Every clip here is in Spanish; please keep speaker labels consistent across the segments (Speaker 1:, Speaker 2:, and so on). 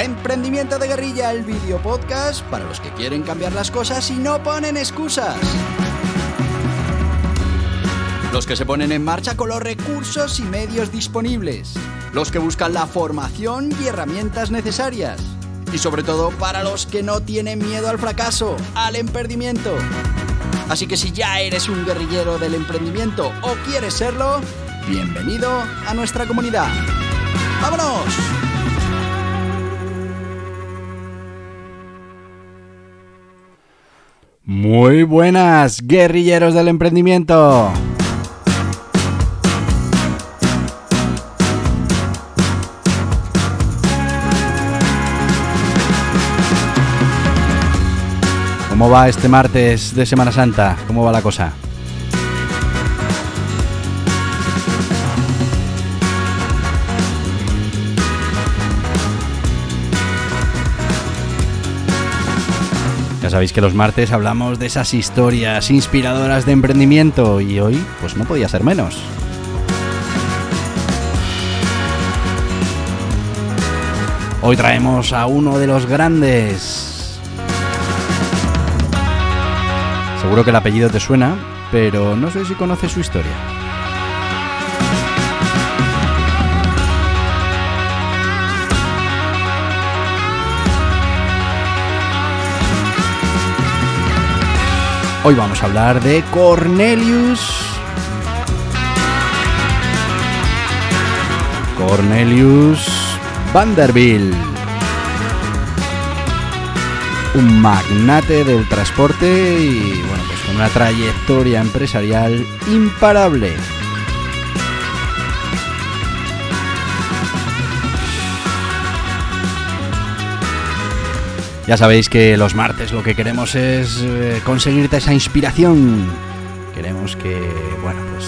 Speaker 1: Emprendimiento de Guerrilla, el video podcast para los que quieren cambiar las cosas y no ponen excusas. Los que se ponen en marcha con los recursos y medios disponibles. Los que buscan la formación y herramientas necesarias. Y sobre todo para los que no tienen miedo al fracaso, al emprendimiento. Así que si ya eres un guerrillero del emprendimiento o quieres serlo, bienvenido a nuestra comunidad. ¡Vámonos! Muy buenas, guerrilleros del emprendimiento. ¿Cómo va este martes de Semana Santa? ¿Cómo va la cosa? Ya sabéis que los martes hablamos de esas historias inspiradoras de emprendimiento y hoy pues no podía ser menos. Hoy traemos a uno de los grandes. Seguro que el apellido te suena, pero no sé si conoces su historia. Hoy vamos a hablar de Cornelius Vanderbilt, un magnate del transporte y bueno, pues con una trayectoria empresarial imparable. Ya sabéis que los martes lo que queremos es conseguirte esa inspiración. Queremos que, bueno, pues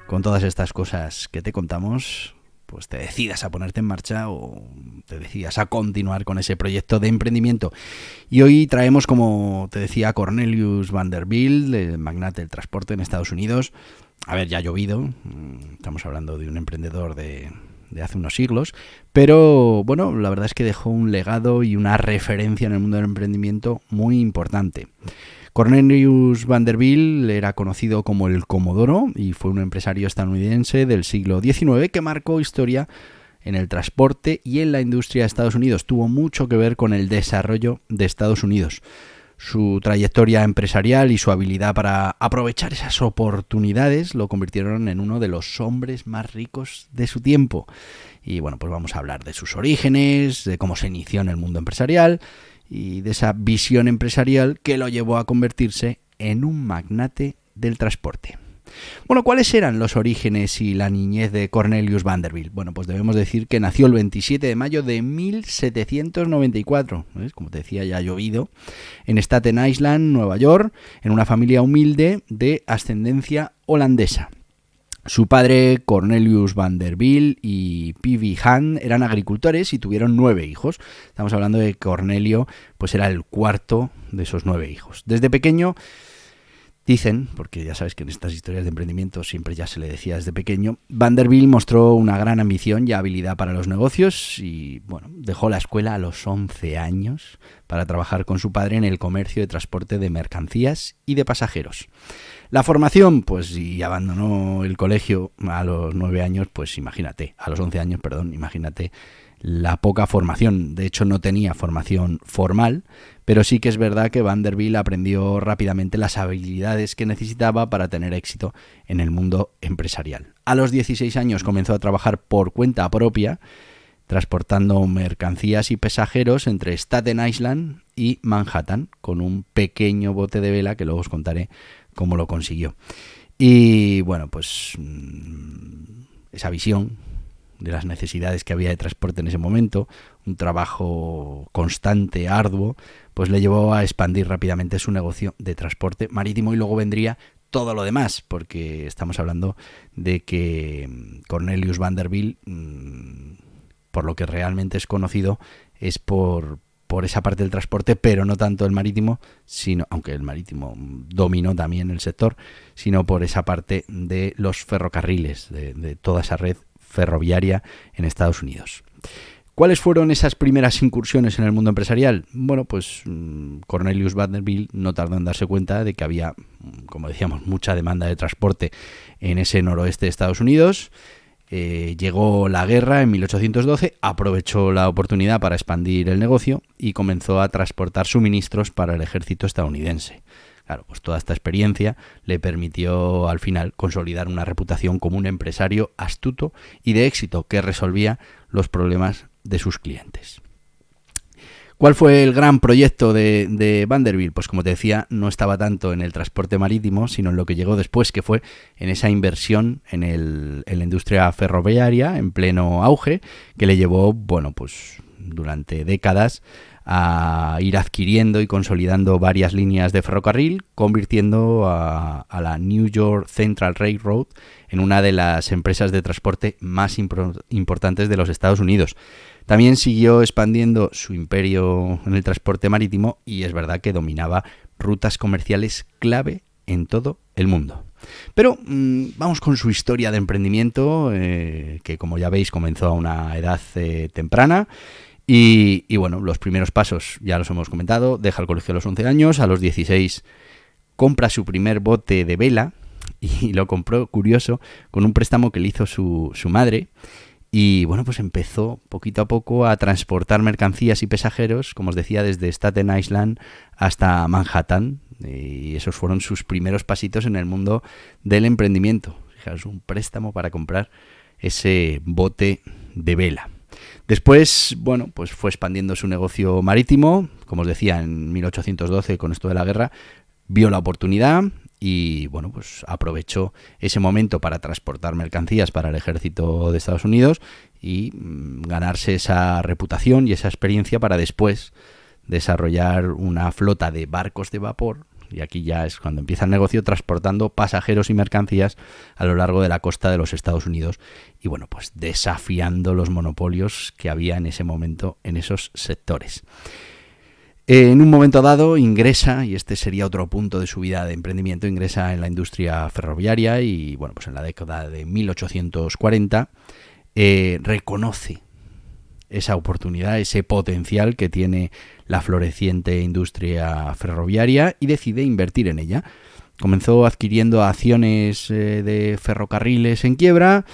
Speaker 1: con todas estas cosas que te contamos, pues te decidas a ponerte en marcha o te decidas a continuar con ese proyecto de emprendimiento. Y hoy traemos, como te decía, a Cornelius Vanderbilt, el magnate del transporte en Estados Unidos. A ver, ya ha llovido. Estamos hablando de un emprendedor de hace unos siglos, pero bueno, la verdad es que dejó un legado y una referencia en el mundo del emprendimiento muy importante. Cornelius Vanderbilt era conocido como el Comodoro y fue un empresario estadounidense del siglo XIX que marcó historia en el transporte y en la industria de Estados Unidos. Tuvo mucho que ver con el desarrollo de Estados Unidos. Su trayectoria empresarial y su habilidad para aprovechar esas oportunidades lo convirtieron en uno de los hombres más ricos de su tiempo. Y bueno, pues vamos a hablar de sus orígenes, de cómo se inició en el mundo empresarial y de esa visión empresarial que lo llevó a convertirse en un magnate del transporte. Bueno, ¿cuáles eran los orígenes y la niñez de Cornelius Vanderbilt? Bueno, pues debemos decir que nació el 27 de mayo de 1794, ¿ves? Como te decía, ya ha llovido, en Staten Island, Nueva York, en una familia humilde de ascendencia holandesa. Su padre, Cornelius Vanderbilt y P.V. Hunt, eran agricultores y tuvieron 9 hijos. Estamos hablando de que Cornelio, pues era el cuarto de esos 9 hijos. Desde pequeño, dicen, porque ya sabes que en estas historias de emprendimiento siempre ya se le decía desde pequeño, Vanderbilt mostró una gran ambición y habilidad para los negocios y bueno, dejó la escuela a los 11 años para trabajar con su padre en el comercio de transporte de mercancías y de pasajeros. La formación, pues, y abandonó el colegio a los 9 años, pues imagínate, a los 11 años, perdón, imagínate la poca formación. De hecho, no tenía formación formal, pero sí que es verdad que Vanderbilt aprendió rápidamente las habilidades que necesitaba para tener éxito en el mundo empresarial. A los 16 años comenzó a trabajar por cuenta propia, transportando mercancías y pasajeros entre Staten Island y Manhattan, con un pequeño bote de vela que luego os contaré cómo lo consiguió. Y bueno, pues esa visión de las necesidades que había de transporte en ese momento, un trabajo constante, arduo, pues le llevó a expandir rápidamente su negocio de transporte marítimo y luego vendría todo lo demás, porque estamos hablando de que Cornelius Vanderbilt, por lo que realmente es conocido, es por esa parte del transporte, pero no tanto el marítimo, sino, aunque el marítimo dominó también el sector, sino por esa parte de los ferrocarriles, de toda esa red ferroviaria en Estados Unidos. ¿Cuáles fueron esas primeras incursiones en el mundo empresarial? Bueno, pues Cornelius Vanderbilt no tardó en darse cuenta de que había, como decíamos, mucha demanda de transporte en ese noroeste de Estados Unidos. Llegó la guerra en 1812, aprovechó la oportunidad para expandir el negocio y comenzó a transportar suministros para el ejército estadounidense. Claro, pues toda esta experiencia le permitió al final consolidar una reputación como un empresario astuto y de éxito que resolvía los problemas de sus clientes. ¿Cuál fue el gran proyecto de Vanderbilt? Pues como te decía, no estaba tanto en el transporte marítimo, sino en lo que llegó después, que fue en esa inversión en la industria ferroviaria en pleno auge, que le llevó, bueno, pues durante décadas a ir adquiriendo y consolidando varias líneas de ferrocarril, convirtiendo a la New York Central Railroad en una de las empresas de transporte más importantes de los Estados Unidos. También siguió expandiendo su imperio en el transporte marítimo y es verdad que dominaba rutas comerciales clave en todo el mundo. Pero vamos con su historia de emprendimiento, que como ya veis comenzó a una edad temprana. Y bueno, los primeros pasos ya los hemos comentado. Deja el colegio a los 11 años, a los 16 compra su primer bote de vela y lo compró, curioso, con un préstamo que le hizo su madre. Y bueno, pues empezó poquito a poco a transportar mercancías y pasajeros, como os decía, desde Staten Island hasta Manhattan. Y esos fueron sus primeros pasitos en el mundo del emprendimiento. Fijaros, un préstamo para comprar ese bote de vela. Después, bueno, pues fue expandiendo su negocio marítimo. Como os decía, en 1812, con esto de la guerra, vio la oportunidad y, bueno, pues aprovechó ese momento para transportar mercancías para el ejército de Estados Unidos y ganarse esa reputación y esa experiencia para después desarrollar una flota de barcos de vapor. Y aquí ya es cuando empieza el negocio, transportando pasajeros y mercancías a lo largo de la costa de los Estados Unidos y, bueno, pues desafiando los monopolios que había en ese momento en esos sectores. En un momento dado ingresa, y este sería otro punto de su vida de emprendimiento, ingresa en la industria ferroviaria y, bueno, pues en la década de 1840 reconoce esa oportunidad, ese potencial que tiene la floreciente industria ferroviaria y decide invertir en ella. Comenzó adquiriendo acciones de ferrocarriles en quiebra,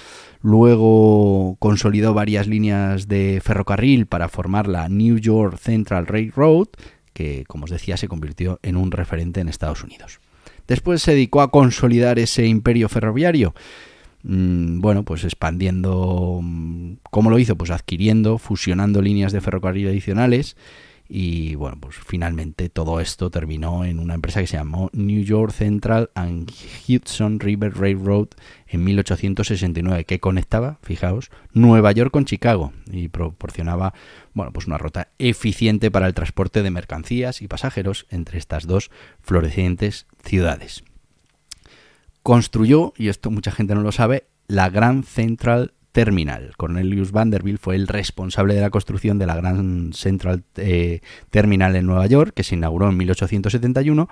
Speaker 1: luego consolidó varias líneas de ferrocarril para formar la New York Central Railroad, que, como os decía, se convirtió en un referente en Estados Unidos. Después se dedicó a consolidar ese imperio ferroviario, bueno, pues expandiendo. ¿Cómo lo hizo? Pues adquiriendo, fusionando líneas de ferrocarril adicionales y, bueno, pues finalmente todo esto terminó en una empresa que se llamó New York Central and Hudson River Railroad en 1869, que conectaba, fijaos, Nueva York con Chicago y proporcionaba, bueno, pues una ruta eficiente para el transporte de mercancías y pasajeros entre estas dos florecientes ciudades. Construyó, y esto mucha gente no lo sabe, la Grand Central Terminal. Cornelius Vanderbilt fue el responsable de la construcción de la Grand Central Terminal en Nueva York, que se inauguró en 1871.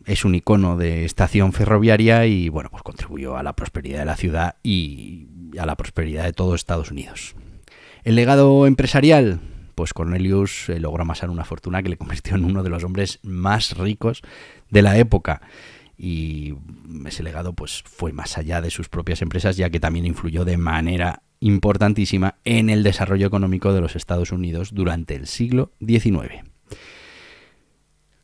Speaker 1: Es un icono de estación ferroviaria y, bueno, pues contribuyó a la prosperidad de la ciudad y a la prosperidad de todo Estados Unidos. El legado empresarial, pues Cornelius logró amasar una fortuna que le convirtió en uno de los hombres más ricos de la época. Y ese legado pues fue más allá de sus propias empresas, ya que también influyó de manera importantísima en el desarrollo económico de los Estados Unidos durante el siglo XIX.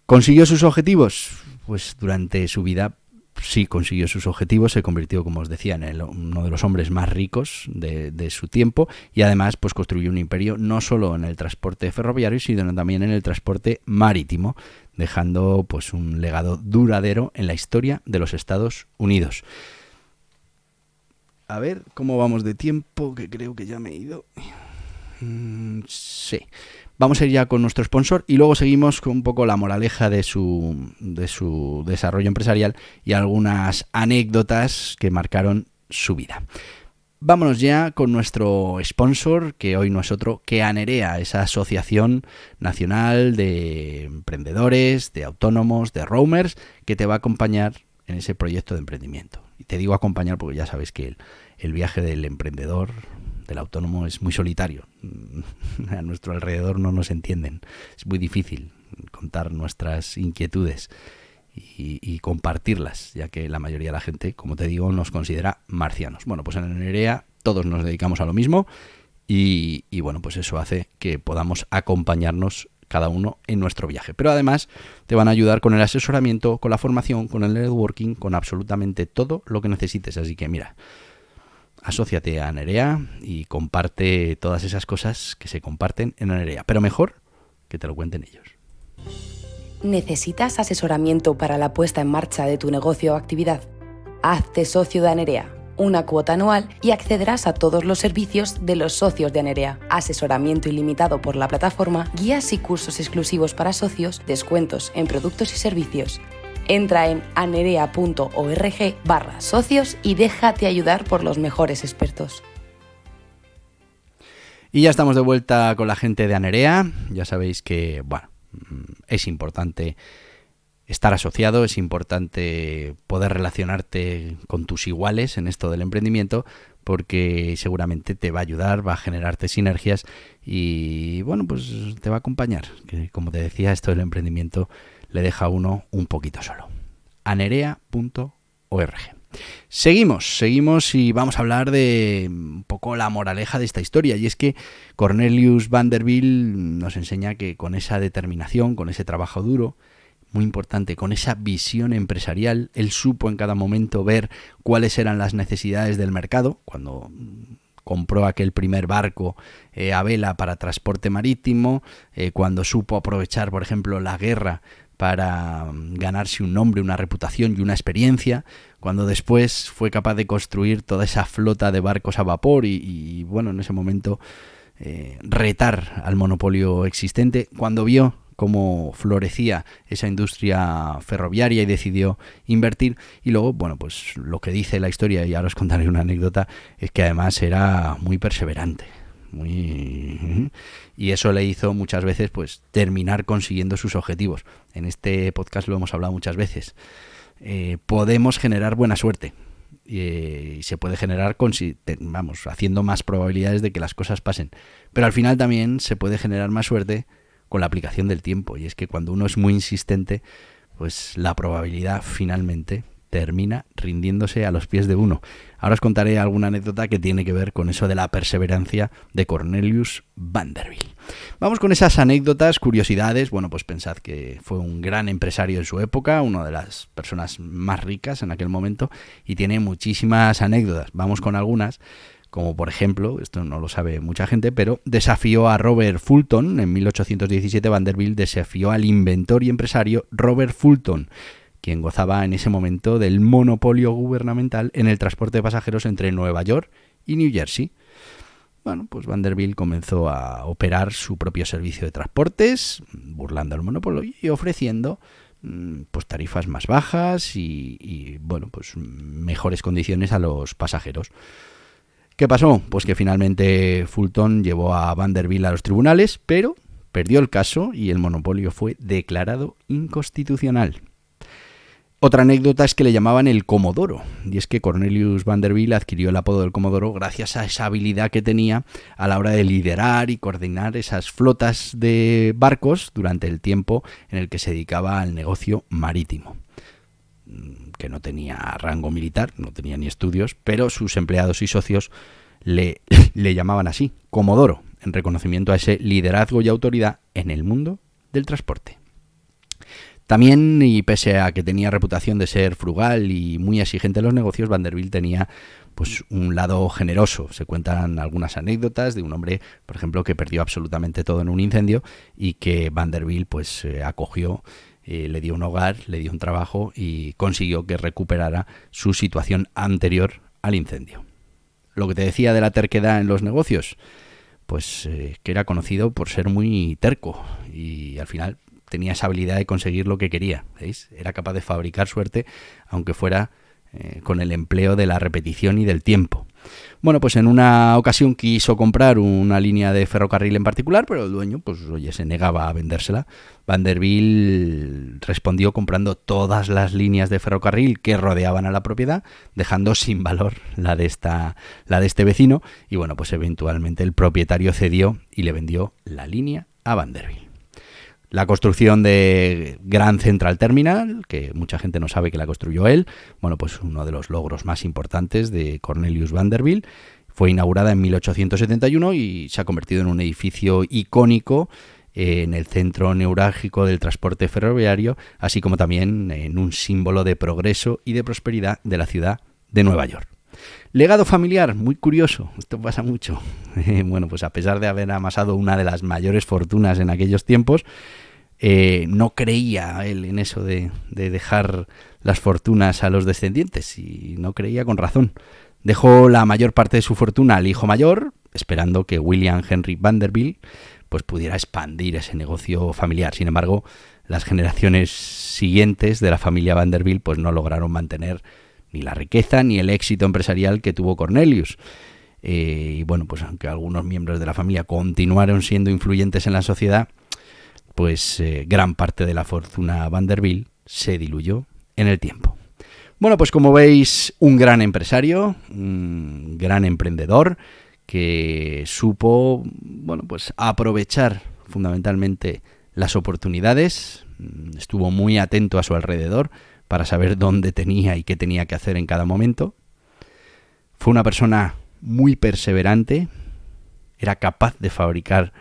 Speaker 1: ¿Consiguió sus objetivos? Pues durante su vida sí consiguió sus objetivos, se convirtió, como os decía, en uno de los hombres más ricos de su tiempo y además pues construyó un imperio no solo en el transporte ferroviario, sino también en el transporte marítimo, dejando pues un legado duradero en la historia de los Estados Unidos. A ver, ¿cómo vamos de tiempo? Que creo que ya me he ido. Sí. Vamos a ir ya con nuestro sponsor y luego seguimos con un poco la moraleja de su desarrollo empresarial y algunas anécdotas que marcaron su vida. Vámonos ya con nuestro sponsor, que hoy no es otro que ANEREA, esa asociación nacional de emprendedores, de autónomos, de roamers, que te va a acompañar en ese proyecto de emprendimiento. Y te digo acompañar porque ya sabéis que el viaje del emprendedor del autónomo es muy solitario. A nuestro alrededor no nos entienden. Es muy difícil contar nuestras inquietudes y compartirlas, ya que la mayoría de la gente, como te digo, nos considera marcianos. Bueno, pues en Nerea todos nos dedicamos a lo mismo y bueno, pues eso hace que podamos acompañarnos cada uno en nuestro viaje. Pero además te van a ayudar con el asesoramiento, con la formación, con el networking, con absolutamente todo lo que necesites. Así que mira, asóciate a Nerea y comparte todas esas cosas que se comparten en Nerea. Pero mejor que te lo cuenten ellos.
Speaker 2: ¿Necesitas asesoramiento para la puesta en marcha de tu negocio o actividad? Hazte socio de Nerea, una cuota anual y accederás a todos los servicios de los socios de Nerea. Asesoramiento ilimitado por la plataforma, guías y cursos exclusivos para socios, descuentos en productos y servicios. Entra en anerea.org/socios y déjate ayudar por los mejores expertos.
Speaker 1: Y ya estamos de vuelta con la gente de Nerea. Ya sabéis que, bueno, es importante estar asociado, es importante poder relacionarte con tus iguales en esto del emprendimiento, porque seguramente te va a ayudar, va a generarte sinergias y, bueno, pues te va a acompañar. Que, como te decía, esto del emprendimiento le deja a uno un poquito solo. anerea.org. Seguimos y vamos a hablar de un poco la moraleja de esta historia, y es que Cornelius Vanderbilt nos enseña que con esa determinación, con ese trabajo duro, muy importante, con esa visión empresarial, él supo en cada momento ver cuáles eran las necesidades del mercado. Cuando compró aquel primer barco a vela para transporte marítimo, cuando supo aprovechar, por ejemplo, la guerra para ganarse un nombre, una reputación y una experiencia, cuando después fue capaz de construir toda esa flota de barcos a vapor y bueno, en ese momento retar al monopolio existente, cuando vio cómo florecía esa industria ferroviaria y decidió invertir. Y luego, bueno, pues lo que dice la historia, y ahora os contaré una anécdota, es que además era muy perseverante. Y eso le hizo muchas veces pues terminar consiguiendo sus objetivos. En este podcast lo hemos hablado muchas veces. Podemos generar buena suerte y se puede generar haciendo más probabilidades de que las cosas pasen, pero al final también se puede generar más suerte con la aplicación del tiempo, y es que cuando uno es muy insistente, pues la probabilidad finalmente termina rindiéndose a los pies de uno. Ahora os contaré alguna anécdota que tiene que ver con eso de la perseverancia de Cornelius Vanderbilt. Vamos con esas anécdotas, curiosidades. Bueno, pues pensad que fue un gran empresario en su época, una de las personas más ricas en aquel momento, y tiene muchísimas anécdotas. Vamos con algunas, como por ejemplo, esto no lo sabe mucha gente, pero desafió a Robert Fulton. En 1817 Vanderbilt desafió al inventor y empresario Robert Fulton, quien gozaba en ese momento del monopolio gubernamental en el transporte de pasajeros entre Nueva York y New Jersey. Bueno, pues Vanderbilt comenzó a operar su propio servicio de transportes, burlando el monopolio y ofreciendo pues tarifas más bajas y bueno, pues mejores condiciones a los pasajeros. ¿Qué pasó? Pues que finalmente Fulton llevó a Vanderbilt a los tribunales, pero perdió el caso y el monopolio fue declarado inconstitucional. Otra anécdota es que le llamaban el Comodoro, y es que Cornelius Vanderbilt adquirió el apodo del Comodoro gracias a esa habilidad que tenía a la hora de liderar y coordinar esas flotas de barcos durante el tiempo en el que se dedicaba al negocio marítimo, que no tenía rango militar, no tenía ni estudios, pero sus empleados y socios le llamaban así, Comodoro, en reconocimiento a ese liderazgo y autoridad en el mundo del transporte. También, y pese a que tenía reputación de ser frugal y muy exigente en los negocios, Vanderbilt tenía pues un lado generoso. Se cuentan algunas anécdotas de un hombre, por ejemplo, que perdió absolutamente todo en un incendio y que Vanderbilt pues acogió, le dio un hogar, le dio un trabajo y consiguió que recuperara su situación anterior al incendio. Lo que te decía de la terquedad en los negocios, pues que era conocido por ser muy terco y al final tenía esa habilidad de conseguir lo que quería, ¿veis? Era capaz de fabricar suerte, aunque fuera con el empleo de la repetición y del tiempo. Bueno, pues en una ocasión quiso comprar una línea de ferrocarril en particular, pero el dueño, pues oye, se negaba a vendérsela. Vanderbilt respondió comprando todas las líneas de ferrocarril que rodeaban a la propiedad, dejando sin valor la de este vecino, y bueno, pues eventualmente el propietario cedió y le vendió la línea a Vanderbilt. La construcción de Grand Central Terminal, que mucha gente no sabe que la construyó él, bueno, pues uno de los logros más importantes de Cornelius Vanderbilt, fue inaugurada en 1871 y se ha convertido en un edificio icónico en el centro neurálgico del transporte ferroviario, así como también en un símbolo de progreso y de prosperidad de la ciudad de Nueva York. Legado familiar, muy curioso, esto pasa mucho. Bueno, pues a pesar de haber amasado una de las mayores fortunas en aquellos tiempos, no creía él en eso de dejar las fortunas a los descendientes, y no creía con razón. Dejó la mayor parte de su fortuna al hijo mayor, esperando que William Henry Vanderbilt pues pudiera expandir ese negocio familiar. Sin embargo, las generaciones siguientes de la familia Vanderbilt pues no lograron mantener ni la riqueza ni el éxito empresarial que tuvo Cornelius. Y bueno, pues aunque algunos miembros de la familia continuaron siendo influyentes en la sociedad, pues gran parte de la fortuna Vanderbilt se diluyó en el tiempo. Bueno, pues como veis, un gran empresario, un gran emprendedor que supo, bueno, pues aprovechar fundamentalmente las oportunidades, estuvo muy atento a su alrededor para saber dónde tenía y qué tenía que hacer en cada momento. Fue una persona muy perseverante, era capaz de fabricar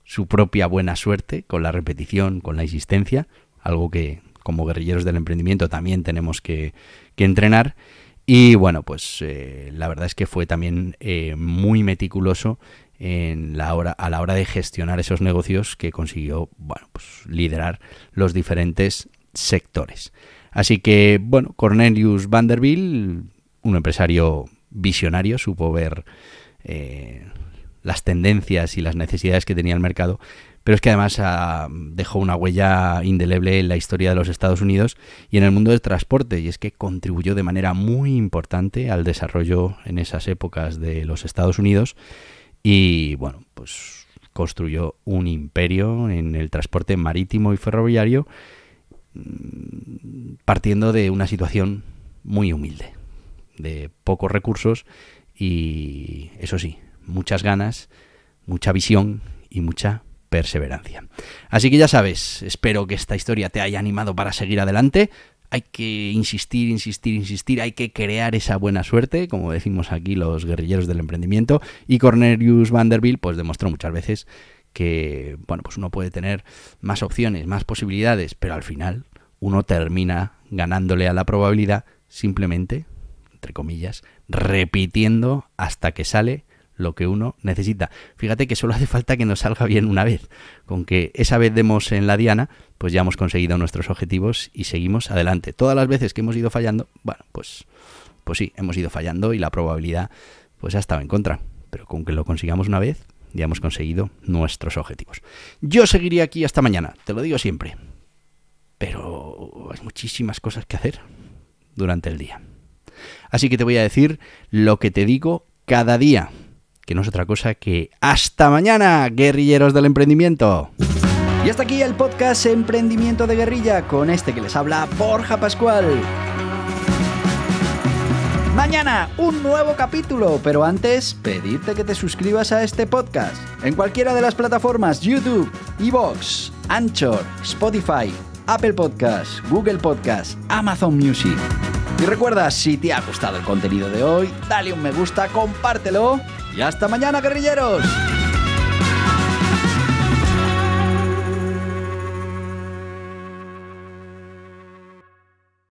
Speaker 1: su propia buena suerte con la repetición, con la insistencia, algo que como guerrilleros del emprendimiento también tenemos que entrenar. Y bueno, pues la verdad es que fue también muy meticuloso a la hora de gestionar esos negocios que consiguió, bueno, pues liderar los diferentes sectores. Así que, bueno, Cornelius Vanderbilt, un empresario visionario, supo ver las tendencias y las necesidades que tenía el mercado, pero es que además dejó una huella indeleble en la historia de los Estados Unidos y en el mundo del transporte, y es que contribuyó de manera muy importante al desarrollo en esas épocas de los Estados Unidos y, bueno, pues construyó un imperio en el transporte marítimo y ferroviario, partiendo de una situación muy humilde, de pocos recursos y, eso sí, muchas ganas, mucha visión y mucha perseverancia. Así que ya sabes, espero que esta historia te haya animado para seguir adelante. Hay que insistir, hay que crear esa buena suerte, como decimos aquí los guerrilleros del emprendimiento, y Cornelius Vanderbilt pues demostró muchas veces que, bueno, pues uno puede tener más opciones, más posibilidades, pero al final uno termina ganándole a la probabilidad simplemente, entre comillas, repitiendo hasta que sale lo que uno necesita. Fíjate que solo hace falta que nos salga bien una vez. Con que esa vez demos en la diana, pues ya hemos conseguido nuestros objetivos y seguimos adelante. Todas las veces que hemos ido fallando, bueno, pues sí, hemos ido fallando y la probabilidad pues ha estado en contra. Pero con que lo consigamos una vez, ya hemos conseguido nuestros objetivos. Yo seguiría aquí hasta mañana, te lo digo siempre. Pero hay muchísimas cosas que hacer durante el día. Así que te voy a decir lo que te digo cada día, que no es otra cosa que ¡hasta mañana, guerrilleros del emprendimiento! Y hasta aquí el podcast Emprendimiento de Guerrilla, con este que les habla Borja Pascual. Mañana un nuevo capítulo, pero antes pedirte que te suscribas a este podcast en cualquiera de las plataformas YouTube, iVoox, Anchor, Spotify, Apple Podcasts, Google Podcasts, Amazon Music. Y recuerda, si te ha gustado el contenido de hoy, dale un me gusta, compártelo y hasta mañana, guerrilleros.